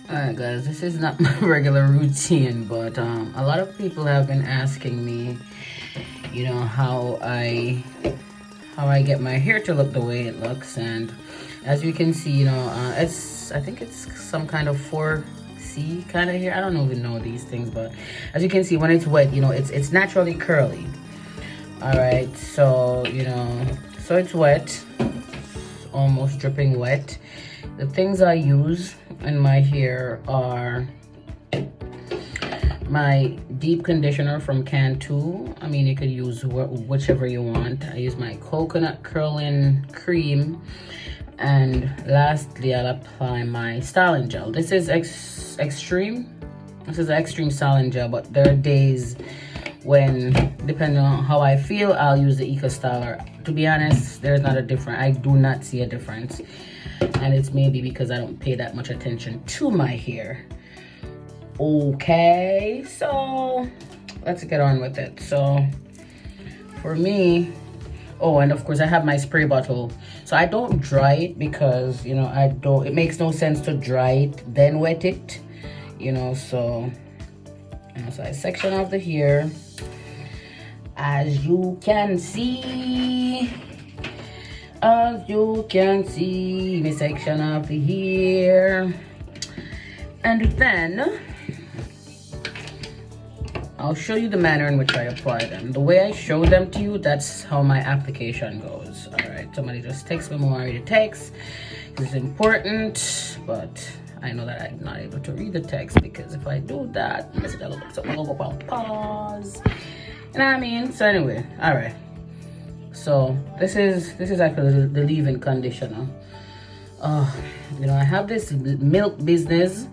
Alright guys, this is not my regular routine, but a lot of people have been asking me, you know, how I get my hair to look the way it looks. And as you can see, you know, I think it's some kind of 4C kind of hair. I don't even know these things, but as you can see, when it's wet, you know, it's naturally curly. Alright, so you know, so it's wet, almost dripping wet. The things I use in my hair are my deep conditioner from CANTU. I mean, you could use whichever you want. I use my coconut curling cream, and lastly I'll apply my styling gel. This is extreme. This is extreme styling gel, but there are days when, depending on how I feel, I'll use the Eco Styler. To be honest, there's not a difference. I do not see a difference, and it's maybe because I don't pay that much attention to my hair. Okay, so let's get on with it. So for me, oh, and of course I have my spray bottle. So I don't dry it because, you know, it makes no sense to dry it then wet it, you know. So I section off the hair. As you can see, me section off the hair, and then I'll show you the manner in which I apply them. The way I show them to you, that's how my application goes. All right, somebody just text me more the text. It's important, but I know that I'm not able to read the text, because if I do that, I'll go on pause. You know what I mean? So anyway, all right. So this is actually the leave-in conditioner. You know, I have this milk business.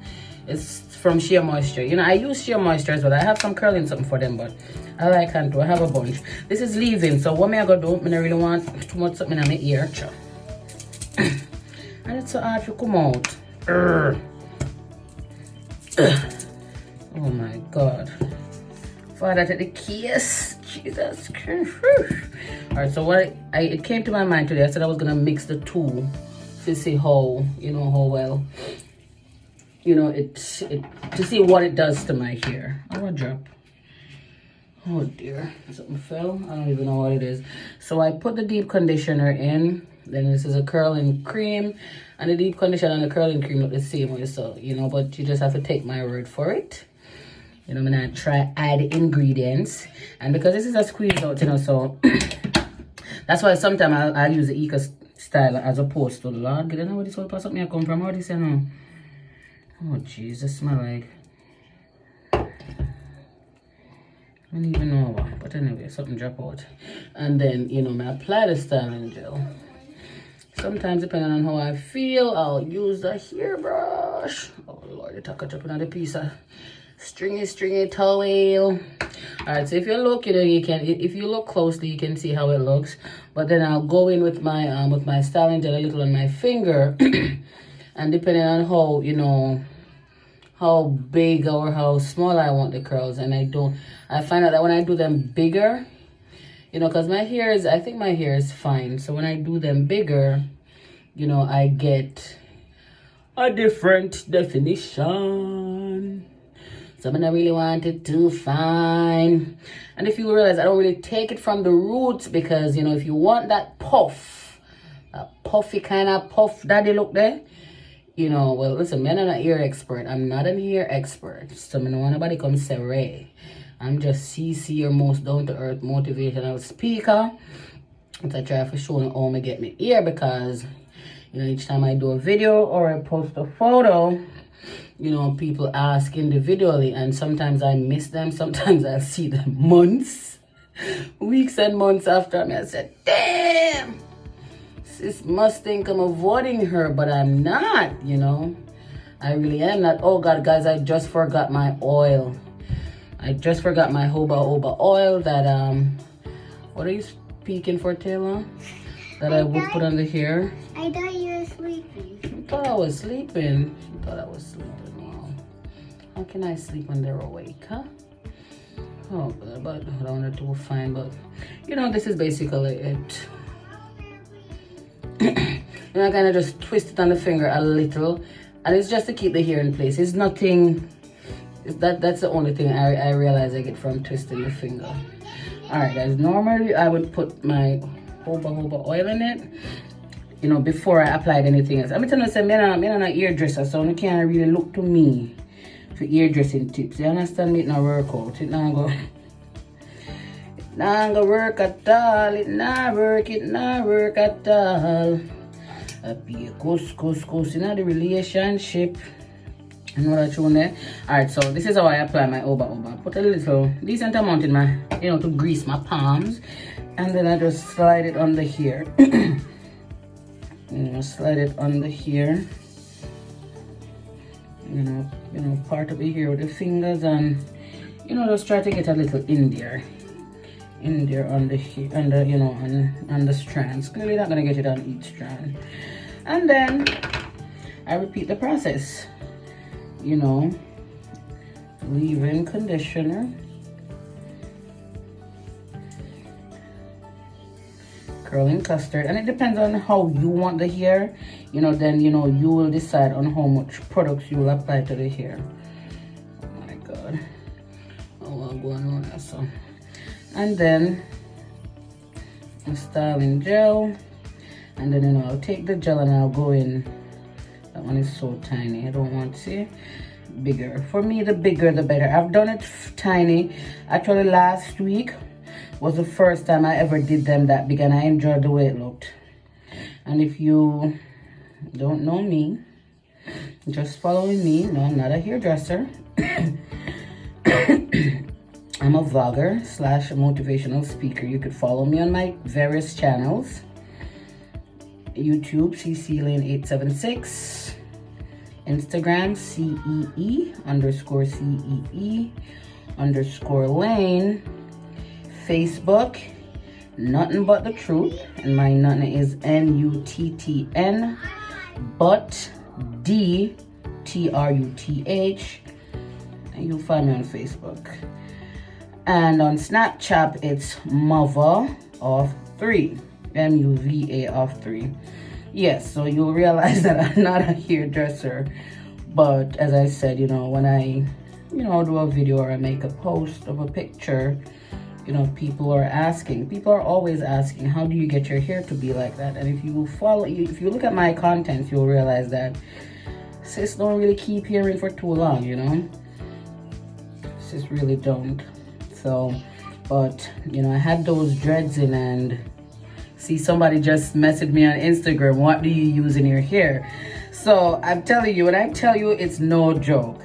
It's from Sheer Moisture. You know, I use Sheer Moisture as well. I have some curling something for them, but I like CANTU. I have a bunch. This is leave-in. So what me I go do? I don't really want too much something in my ear. And it's so hard to come out. Oh my God. Father, take the keys. Jesus Christ. All right, so it came to my mind today. I said I was gonna mix the two to see how, you know, how well, you know, to see what it does to my hair. Oh, a drop. Oh dear, something fell. I don't even know what it is. So I put the deep conditioner in. Then this is a curling cream, and the deep conditioner and the curling cream look the same way. So, you know, but you just have to take my word for it. You know, I'm gonna try add ingredients, and because this is a squeeze out, you know, so that's why sometimes I'll use the Eco Styler as opposed to the Lord. I don't know where this whole pass something I come from. How this you know? Oh Jesus, smell like I don't even know what, but anyway, something drop out. And then, you know, I apply the styling gel. Sometimes, depending on how I feel, I'll use the hairbrush. Oh Lord, it's a drop another piece of stringy towel. All right, so if you look, you know, you can, if you look closely, you can see how it looks. But then I'll go in with my styling gel a little on my finger, and depending on how, you know, how big or how small I want the curls, and I find out that when I do them bigger, you know, because I think my hair is fine. So when I do them bigger, you know, I get a different definition. So I really want it too fine. And if you realize, I don't really take it from the roots, because, you know, if you want that puff, that puffy kind of puff daddy look there, you know, well, listen, I'm not an ear expert. I'm not an ear expert. So I don't want nobody come say Ray. I'm just CC, your most down-to-earth motivational speaker. And I try for showing how I get my ear, because, you know, each time I do a video or I post a photo, you know, people ask individually, and sometimes I miss them. Sometimes I see them months, weeks and months after. I said, damn, sis must think I'm avoiding her, but I'm not, you know. I really am not. Oh God, guys, I just forgot my oil. I just forgot my jojoba oil that, what are you speaking for, Taylor? That I would put on the hair. I thought you were sleeping. You thought I was sleeping. You thought I was sleeping. Wow. How can I sleep when they're awake, huh? Oh, but I don't want to fine, but you know, this is basically it. And I kind of just twist it on the finger a little, and it's just to keep the hair in place. It's nothing. That's the only thing I realize I get from twisting the finger. All right, guys. Normally I would put my jojoba oil in it, you know, before I applied anything else. I'm telling you, I'm not an hairdresser, so you can't really look to me for hairdressing tips. You understand me? It not work out. It not go. It not go work at all. It not work at all. Be a course in the relationship. You know that you there? Alright, so this is how I apply my oba. Put a little decent amount in my, you know, to grease my palms. And then I just slide it under here. You know, slide it under here. You know, part of it here with the fingers, and you know, just try to get a little in there under here, you know, on the strands. Clearly not gonna get it on each strand. And then I repeat the process. You know, leave-in conditioner, curling custard, and it depends on how you want the hair. You know, then you know you will decide on how much products you will apply to the hair. Oh my god. Oh, I'll go on that. So, and then a styling gel, and then you know I'll take the gel and I'll go in. That one is so tiny. I don't want to see bigger. For me, the bigger the better. I've done it tiny. Actually, last week was the first time I ever did them that big, and I enjoyed the way it looked. And if you don't know me, just following me. No, I'm not a hairdresser. I'm a vlogger / motivational speaker. You could follow me on my various channels. YouTube, CC Lane 876. Instagram, CEE_CEE_Lane. Facebook, Nothing But The Truth. And my nothing is NUTTN, but DTRUTH. And you'll find me on Facebook. And on Snapchat, it's Mother of 3. MUVA of 3. Yes, so you'll realize that I'm not a hairdresser, but as I said, you know, when I, you know, do a video or I make a post of a picture, you know, people are always asking, how do you get your hair to be like that? And if you look at my content, you'll realize that sis don't really keep hearing for too long, you know, sis really don't. So, but you know, I had those dreads in, and see, somebody just messaged me on Instagram, what do you use in your hair? So I'm telling you, when I tell you, it's no joke.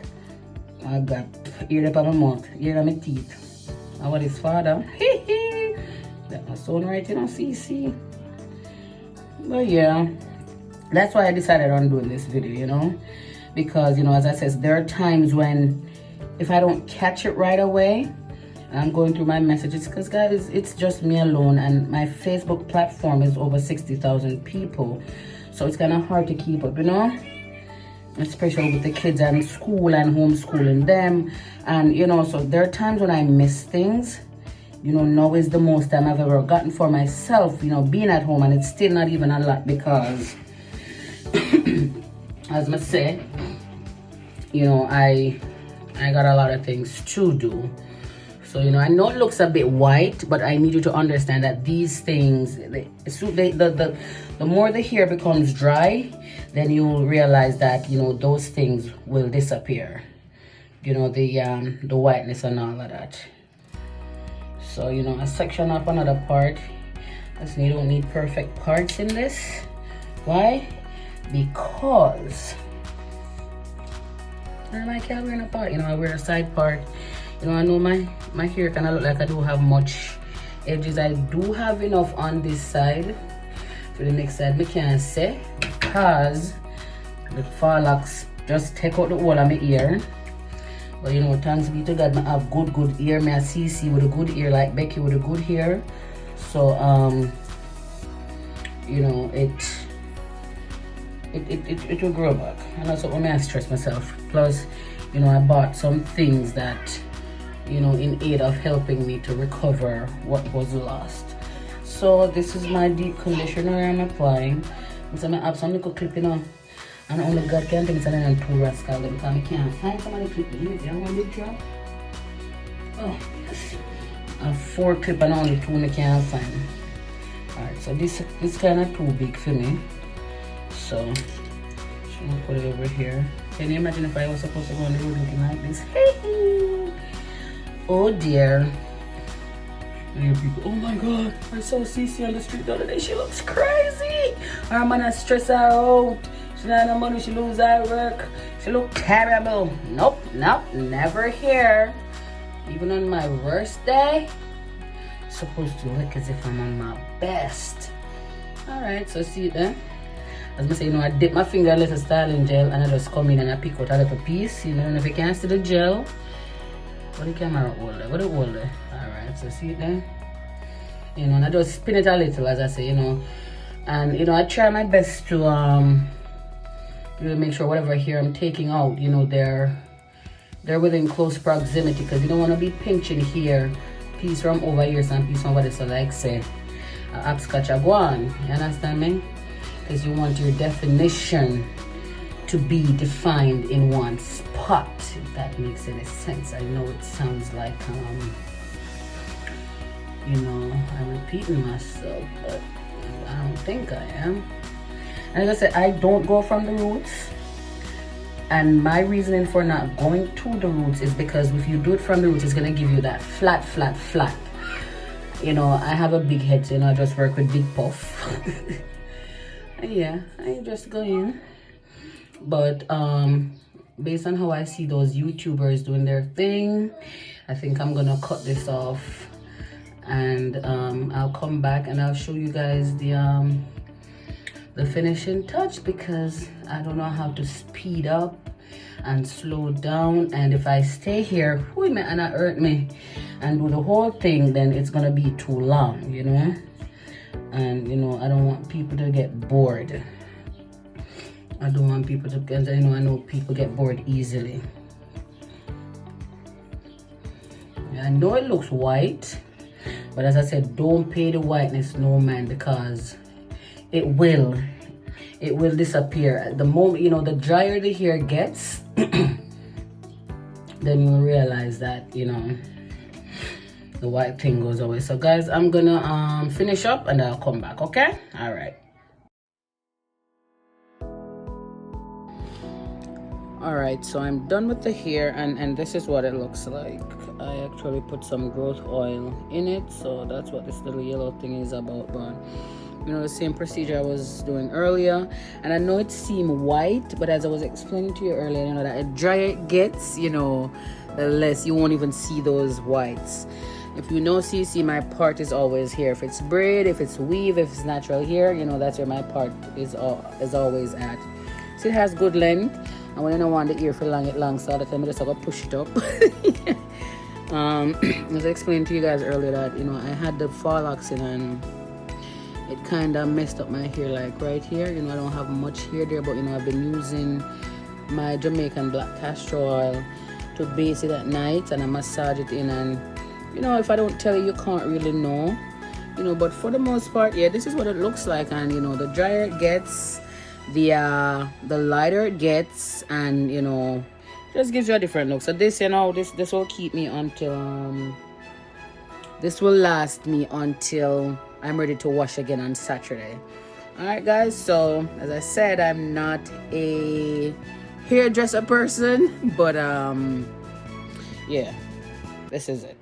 I got ear up on my mouth, ear on my teeth. And what is father? That was so right, you know, see. But yeah, that's why I decided on doing this video, you know, because, you know, as I said, there are times when if I don't catch it right away, I'm going through my messages, because guys, it's just me alone, and my Facebook platform is over 60,000 people, so it's kind of hard to keep up, you know, especially with the kids and school and homeschooling them. And you know, so there are times when I miss things. You know, now is the most time I've ever gotten for myself, you know, being at home, and it's still not even a lot, because as I say, you know, I got a lot of things to do. So, you know, I know it looks a bit white, but I need you to understand that these things, the more the hair becomes dry, then you'll realize that, you know, those things will disappear. You know, the whiteness and all of that. So, you know, I section up another part. As you don't need perfect parts in this. Why? Because I like wearing a part. You know, I wear a side part. You know, I know my hair kind of look like I don't have much edges. I do have enough on this side. For the next side, I can't say, because the far locks just take out the whole of my ear. But you know, thanks be to God, I have good ear. Me a CC with a good ear, like Becky with a good hair. So you know, it will grow back. And that's what I stress myself. Plus, you know, I bought some things that, you know, in aid of helping me to recover what was lost. So this is my deep conditioner I'm applying. So I have some little clip, you know, And only God can think it's an two rascal because I can't find somebody clip me. You want to drop? Oh, yes. A 4 clip and only 2 I can't find. Alright, so this kind of too big for me. So, I'm gonna put it over here. Can you imagine if I was supposed to go on the road looking like this? Oh dear. And people, oh my god, I saw Cece on the street the other day. She looks crazy. Her man has stressed her out. She not have money, she lose her work. She look terrible. Nope, never here. Even on my worst day, supposed to look as if I'm on my best. Alright, so see it then. As I say, you know, I dip my finger in a little styling gel and I just come in and I pick out a little piece. You know, if you can't see the gel, what the camera holder? What the holder? Alright, so see it then. You know, and I just spin it a little, as I say, you know. And you know, I try my best to really make sure whatever hair I'm taking out, you know, they're within close proximity, because you don't want to be pinching here, piece from over here, some piece from over there. So like say, upscotch a guan, you understand me? Because you want your definition to be defined in one spot, if that makes any sense. I know it sounds like you know, I'm repeating myself, but I don't think I am. And as I said, I don't go from the roots. And my reasoning for not going to the roots is because if you do it from the roots, it's gonna give you that flat. You know, I have a big head, so you know, I just work with big puff. Yeah, I just go in. But based on how I see those YouTubers doing their thing, I think I'm gonna cut this off, and I'll come back and I'll show you guys the finishing touch, because I don't know how to speed up and slow down. And if I stay here, whoo, it may not hurt me, and do the whole thing, then it's gonna be too long, you know. And you know, I don't want people to get bored. I don't want people to, because I know people get bored easily. I know it looks white, but as I said, don't pay the whiteness no mind, because it will disappear. At the moment, you know, the drier the hair gets, then you'll realize that, you know, the white thing goes away. So guys, I'm gonna finish up and I'll come back, okay? All right. All right, so I'm done with the hair, and this is what it looks like. I actually put some growth oil in it, so that's what this little yellow thing is about. But you know, the same procedure I was doing earlier, and I know it seemed white, but as I was explaining to you earlier, you know, that the drier it gets, you know, the less you won't even see those whites. If you know CC, my part is always here. If it's braid, if it's weave, if it's natural hair, you know, that's where my part is always at. So it has good length, and when I don't want the ear for long, it long, so all the time I just have to push it up. As I explained to you guys earlier, that you know, I had the fall locks in, and it kind of messed up my hair, like right here. You know, I don't have much hair there, but you know, I've been using my Jamaican black castor oil to base it at night, and I massage it in. And you know, if I don't tell you, you can't really know, you know. But for the most part, yeah, this is what it looks like. And you know, the drier it gets, the lighter it gets, and you know, just gives you a different look. So this, you know, this will keep me until this will last me until I'm ready to wash again on Saturday. All right guys, so as I said, I'm not a hairdresser person, but yeah, this is it.